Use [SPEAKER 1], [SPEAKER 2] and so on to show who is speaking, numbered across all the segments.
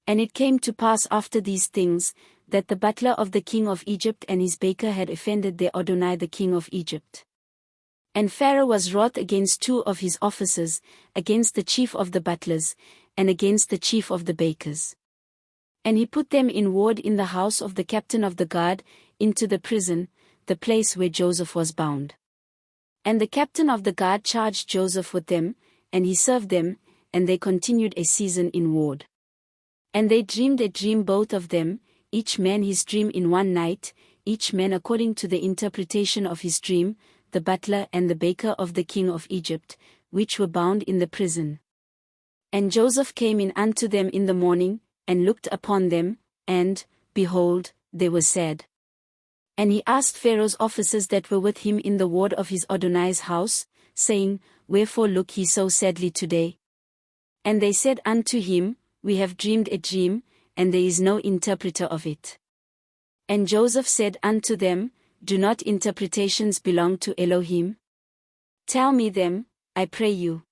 [SPEAKER 1] And it came to pass after these things, that the butler of the king of Egypt and his baker had offended their Adonai the king of Egypt. And Pharaoh was wroth against 2 of his officers, against the chief of the butlers, and against the chief of the bakers. And he put them in ward in the house of the captain of the guard, into the prison, the place where Joseph was bound. And the captain of the guard charged Joseph with them, and he served them, and they continued a season in ward. And they dreamed a dream both of them, each man his dream in one night, each man according to the interpretation of his dream, the butler and the baker of the king of Egypt, which were bound in the prison. And Joseph came in unto them in the morning, and looked upon them, and, behold, they were sad. And he asked Pharaoh's officers that were with him in the ward of his Adonai's house, saying, Wherefore look ye so sadly today? And they said unto him, We have dreamed a dream, and there is no interpreter of it. And Joseph said unto them, Do not interpretations belong to Elohim? Tell me them, I pray you.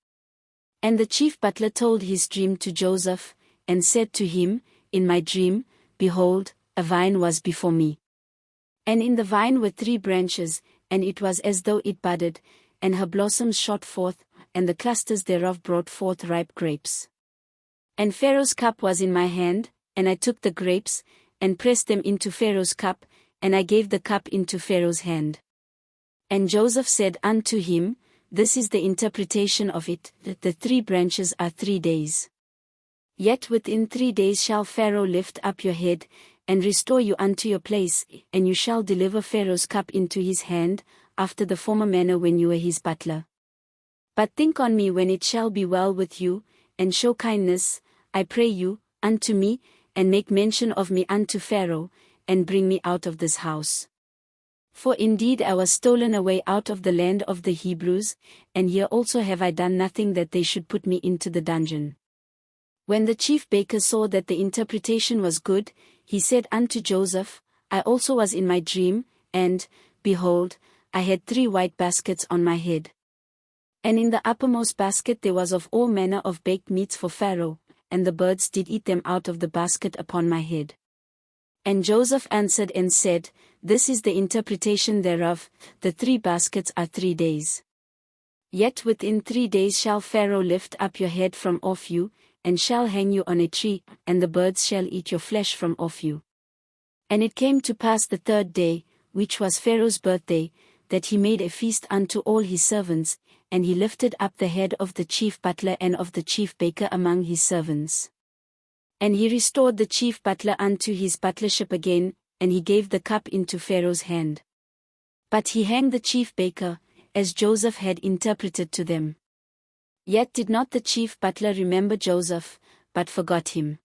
[SPEAKER 1] And the chief butler told his dream to Joseph, and said to him, In my dream, behold, a vine was before me. And in the vine were 3 branches, and it was as though it budded, and her blossoms shot forth, and the clusters thereof brought forth ripe grapes. And Pharaoh's cup was in my hand, and I took the grapes, and pressed them into Pharaoh's cup, and I gave the cup into Pharaoh's hand. And Joseph said unto him, This is the interpretation of it, that the 3 branches are 3 days. Yet within 3 days shall Pharaoh lift up your head, and restore you unto your place, and you shall deliver Pharaoh's cup into his hand, after the former manner when you were his butler. But think on me when it shall be well with you, and show kindness, I pray you, unto me, and make mention of me unto Pharaoh, and bring me out of this house. For indeed I was stolen away out of the land of the Hebrews, and here also have I done nothing that they should put me into the dungeon. When the chief baker saw that the interpretation was good, he said unto Joseph, I also was in my dream, and, behold, I had 3 white baskets on my head. And in the uppermost basket there was of all manner of baked meats for Pharaoh, and the birds did eat them out of the basket upon my head. And Joseph answered and said, This is the interpretation thereof, the 3 baskets are 3 days. Yet within 3 days shall Pharaoh lift up your head from off you, and shall hang you on a tree, and the birds shall eat your flesh from off you. And it came to pass the 3rd day, which was Pharaoh's birthday, that he made a feast unto all his servants, and he lifted up the head of the chief butler and of the chief baker among his servants. And he restored the chief butler unto his butlership again, and he gave the cup into Pharaoh's hand. But he hanged the chief baker, as Joseph had interpreted to them. Yet did not the chief butler remember Joseph, but forgot him.